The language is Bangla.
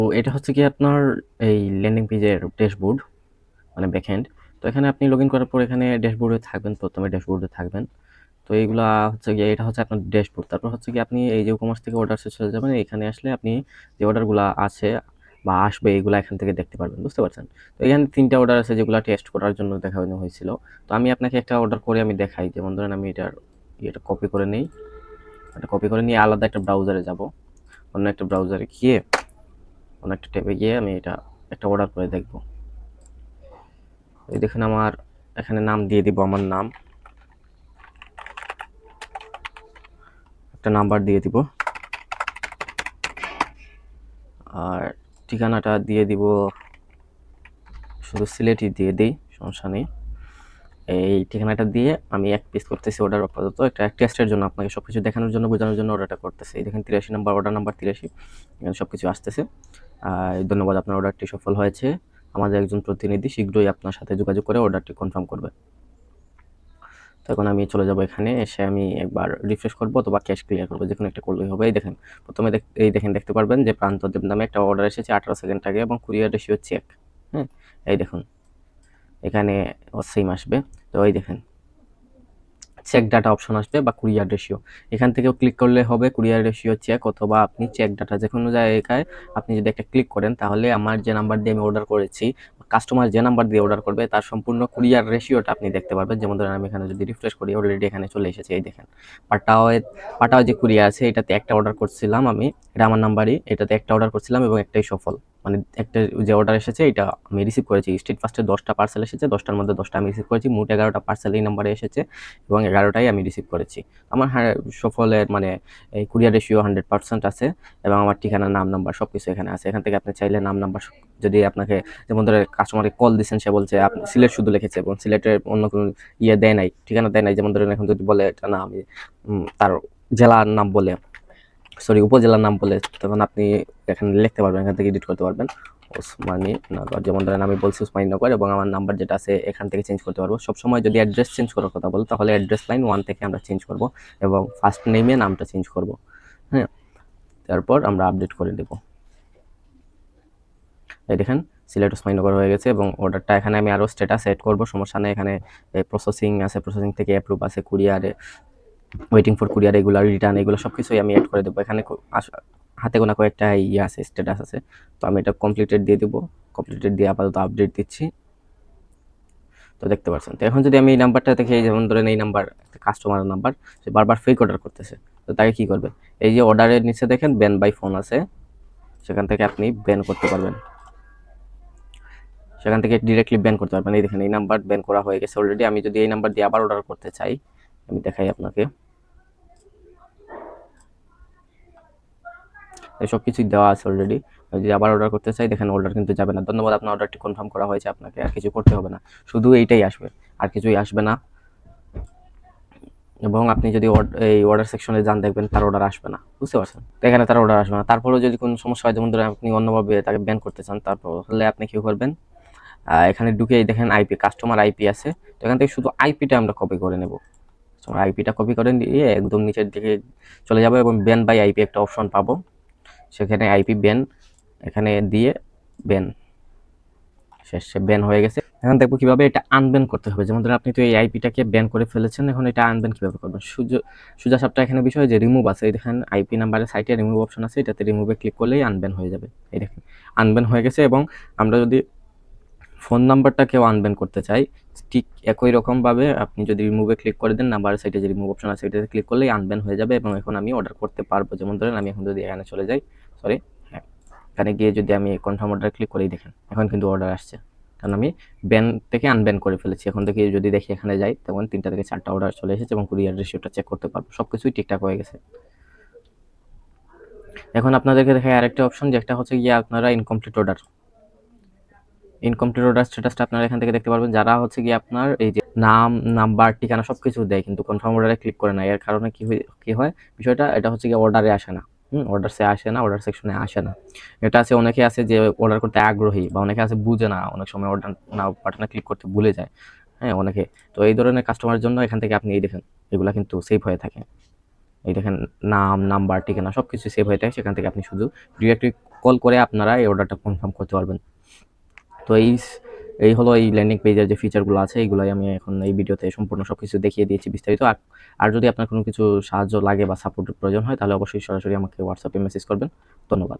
তো এটা হচ্ছে কি আপনার এই ল্যান্ডিং পেজের ড্যাশবোর্ড মানে ব্যাকএন্ড। তো এখানে আপনি লগইন করার পর এখানে ড্যাশবোর্ডে থাকবেন, প্রথমে ড্যাশবোর্ডে থাকবেন। তো এইগুলা হচ্ছে গিয়ে এটা হচ্ছে আপনার ড্যাশবোর্ড। তারপর হচ্ছে কি আপনি এই যে কমার্স থেকে অর্ডার চলে যাবেন, এখানে আসলে আপনি যে অর্ডারগুলা আছে বা আসবে এগুলা এখান থেকে দেখতে পারবেন, বুঝতে পারছেন? তো এখানে ৩টা অর্ডার আছে যেগুলা টেস্ট করার জন্য দেখানো হয়েছিল। তো আমি আপনাকে একটা অর্ডার করে আমি দেখাই। যেমন ধরেন আমি এটার ইয়েটা কপি করে নেই। এটা কপি করে নিয়ে আলাদা একটা ব্রাউজারে যাব। অন্য একটা ব্রাউজারে গিয়ে অন্য একটা ট্যাবে গিয়ে আমি এটা একটা অর্ডার করে দেখব। এই দেখেন আমার এখানে নাম দিয়ে দিব, আমার নাম, একটা নাম্বার দিয়ে দিব, আর ঠিকানাটা দিয়ে দিব, শুধু সিলেটই দিয়ে দিই, সমস্যা নেই। এই ঠিকানাটা দিয়ে আমি এক পিস করতেছি অর্ডার, আপাতত একটা টেস্টের জন্য, আপনাকে সবকিছু দেখানোর জন্য, বোঝানোর জন্য অর্ডারটা করতেছি। এই দেখেন 83 নাম্বার, অর্ডার নাম্বার 83, এখানে সবকিছু আসতেছে। ধন্যবাদ, আপনার অর্ডারটি সফল হয়েছে। আমাদের একজন প্রতিনিধি শীঘ্রই আপনার সাথে যোগাযোগ করে অর্ডারটি কনফার্ম করবে। তো এখন আমি চলে যাব, এখানে এসে আমি একবার রিফ্রেশ করবো অথবা ক্যাশ ক্লিয়ার করবো, যেকোনো একটা করলেই হবে। এই দেখেন প্রথমে এই দেখেন দেখতে পারবেন যে প্রান্তদেব নামে একটা অর্ডার এসেছে 18 সেকেন্ড আগে এবং কুরিয়ার রেশিও চেক। হ্যাঁ, এই দেখুন এখানে সেম আসবে। তো এই দেখেন চেক ডাটা অপশন আসবে বা কুরিয়ার রেশিও, এখান থেকেও ক্লিক করলে হবে কুরিয়ার রেশিও চেক, অথবা আপনি চেক ডাটা যে কোনো জায়গায় আপনি যদি একটা ক্লিক করেন তাহলে আমার যে নাম্বার দিয়ে আমি অর্ডার করেছি, কাস্টমার যে নাম্বার দিয়ে অর্ডার করবে তার সম্পূর্ণ কুরিয়ার রেশিওটা আপনি দেখতে পারবেন। যেমন ধরেন আমি এখানে যদি রিফ্রেশ করি, অলরেডি এখানে চলে এসেছে। এই দেখেন পাটাও যে কুরিয়ার আছে এটাতে একটা অর্ডার করছিলাম আমি, এটা আমার নাম্বারই, এটাতে একটা অর্ডার করছিলাম এবং একটাই সফল, মানে একটা যে অর্ডার এসেছে এটা আমি রিসিভ করেছি। স্ট্রিট ফার্স্টে 10টা পার্সেল এসেছে, 10টার মধ্যে 10টা আমি রিসিভ করেছি, মোট 11টা পার্সেল এই নাম্বারে এসেছে এবং 11টাই আমি রিসিভ করেছি। আমার সফলের মানে এই কুরিয়ার রেশিও 100% আছে এবং আমার ঠিকানা, নাম, নাম্বার সবকিছু এখানে আছে। এখান থেকে আপনি চাইলে নাম, নাম্বার, যদি আপনাকে যেমন ধরে কাস্টমারকে কল দিচ্ছেন, সে বলছে আপনি সিলেট শুধু লিখেছে এবং সিলেটের অন্য কোনো ইয়ে দেয় নাই, ঠিকানা দেয় নাই, যেমন ধরেন এখন যদি বলে এটা না আমি তার জেলার নাম বলে, সরি উপজেলার নাম বলে, তখন আপনি এখানে লিখতে পারবেন, এখান থেকে এডিট করতে পারবেন ওসমানী নগর। যেমন ধরেন আমি বলছি ওসমানী নগর এবং আমার নাম্বার যেটা আছে এখান থেকে চেঞ্জ করতে পারবো। সবসময় যদি অ্যাড্রেস চেঞ্জ করার কথা বলো তাহলে অ্যাড্রেস লাইন 1 থেকে আমরা চেঞ্জ করব এবং ফার্স্ট নেমে নামটা চেঞ্জ করব। হ্যাঁ, তারপর আমরা আপডেট করে দেব। এই দেখেন সিলেট ওসমানী নগর হয়ে গেছে এবং অর্ডারটা এখানে আমি আরও স্ট্যাটাস সেট করব, সমস্যা নেই। এখানে প্রসেসিং আছে, প্রসেসিং থেকে অ্যাপ্রুভ আছে, কুরিয়ারে ওয়েটিং ফর কুরিয়ার, এগুলো রিটার্ন, এগুলো সব কিছুই আমি অ্যাড করে দেবো। এখানে হাতে গোনা কয়েকটা ইয়ে আছে, স্ট্যাটাস আছে। তো আমি এটা কমপ্লিটেড দিয়ে দেবো, কমপ্লিটেড দিয়ে আপাতত আপডেট দিচ্ছি। তো দেখতে পাচ্ছেন। তো এখন যদি আমি এই নাম্বারটা দেখে, যেমন ধরেন এই নাম্বার কাস্টমারের নাম্বার, সে বারবার ফেক অর্ডার করতেছে, তো তাকে কি করবে? এই যে অর্ডারের নিচে দেখেন ব্যান বাই ফোন আছে, সেখান থেকে আপনি ব্যান করতে পারবেন, সেখান থেকে ডিরেক্টলি ব্যান করতে পারবেন। এই দেখেন এই নাম্বার ব্যান করা হয়ে গেছে অলরেডি। আমি যদি এই নাম্বার দিয়ে আবার অর্ডার করতে চাই, আমি দেখাই আপনাকে, সব কিছুই দেওয়া আছে অলরেডি। যদি আবার অর্ডার করতে চাই, দেখেন অর্ডার কিন্তু যাবে না। ধন্যবাদ, আপনার অর্ডারটি কনফার্ম করা হয়েছে, আপনাকে আর কিছু করতে হবে না, শুধু এইটাই আসবে, আর কিছুই আসবে না। এবং আপনি যদি এই অর্ডার সেকশনে যান, দেখবেন তার অর্ডার আসবে না, বুঝতে পারছেন? তো এখানে তার অর্ডার আসবে না। তারপরেও যদি কোনো সমস্যা হয়, যেমন ধরেন আপনি অন্যভাবে তাকে ব্যান করতে চান, তাহলে আপনি কি করবেন? এখানে ঢুকেই দেখেন আইপি, কাস্টমার আইপি আছে। তো এখান থেকে শুধু আইপিটা আমরা কপি করে নেব। আইপিটা কপি করে নিয়ে একদম নিচের দিকে চলে যাবো এবং ব্যান বাই আইপি একটা অপশন পাবো, সেখানে আইপি ব্যান এখানে দিয়ে ব্যান, শেষ, ব্যান হয়ে গেছে। এখন দেখবো কিভাবে এটা আনব্যান করতে হবে। যেমন ধরেন আপনি তো এই আইপিটাকে ব্যান করে ফেলেছেন, এখন এটা আনব্যান কিভাবে করবেন? সোজা সাপটা এখানে বিষয় যে রিমুভ আছে, এই দেখেন আইপি নাম্বারের সাইটে রিমুভ অপশন আছে, এটাতে রিমুভে ক্লিক করলেই আনব্যান হয়ে যাবে। এই দেখেন আনব্যান হয়ে গেছে। এবং আমরা যদি ফোন নাম্বারটাকেও আনব্যান করতে চাই, ঠিক একই রকমভাবে আপনি যদি রিমুভে ক্লিক করে দেন, নাম্বারের সাইটে যে রিমুভ অপশন আছে এটাতে ক্লিক করলেই আনব্যান হয়ে যাবে এবং এখন আমি অর্ডার করতে পারবো। যেমন ধরেন আমি এখন যদি এখানে চলে যাই, সরি, হ্যাঁ, এখানে গিয়ে যদি আমি কনফার্ম অর্ডার ক্লিক করেই, দেখেন এখন কিন্তু অর্ডার আসছে, কারণ আমি ব্যান থেকে আনব্যান করে ফেলেছি। এখন থেকে যদি দেখি এখানে যাই, তখন 3টা থেকে 4টা অর্ডার চলে এসেছে এবং কুরিয়ার রেশিওটা চেক করতে পারবো, সবকিছুই ঠিকঠাক হয়ে গেছে। এখন আপনাদেরকে দেখায় আরেকটা অপশন, যেটা হচ্ছে গিয়ে আপনারা ইনকমপ্লিট অর্ডার স্ট্যাটাসটা আপনারা এখান থেকে দেখতে পারবেন। যারা হচ্ছে গিয়ে আপনার এই যে নাম, নাম্বার, ঠিকানা সবকিছু দেয় কিন্তু কনফার্ম অর্ডারে ক্লিক করে না, এর কারণে কি হয় বিষয়টা, এটা হচ্ছে গিয়ে অর্ডারে আসে না, অর্ডারসে আসে না, অর্ডার সেকশনে আসে না। এটা আছে, অনেকে আছে যে অর্ডার করতে আগ্রহী বা অনেকে আছে বুঝে না, অনেক সময় অর্ডার নাও বাটনে ক্লিক করতে ভুলে যায়। হ্যাঁ, অনেকে। তো এই ধরনের কাস্টমারের জন্য এখান থেকে আপনি এই দেখেন এগুলা কিন্তু সেভ হয়ে থাকে। এই দেখেন নাম, নাম্বার, ঠিকানা সবকিছু সেভ হয়ে থাকে, সেখান থেকে আপনি শুধু ডিরেক্টলি কল করে আপনারা এই অর্ডারটা কনফার্ম করতে পারবেন। তো এই হলো এই ল্যান্ডিং পেজের যে ফিচারগুলো আছে, এইগুলাই আমি এখন এই ভিডিওতে সম্পূর্ণ সবকিছু দেখিয়ে দিয়েছি বিস্তারিত। আর যদি আপনার কোনো কিছু সাহায্য লাগে বা সাপোর্টের প্রয়োজন হয়, তাহলে অবশ্যই সরাসরি আমাকে হোয়াটসঅ্যাপে মেসেজ করবেন। ধন্যবাদ।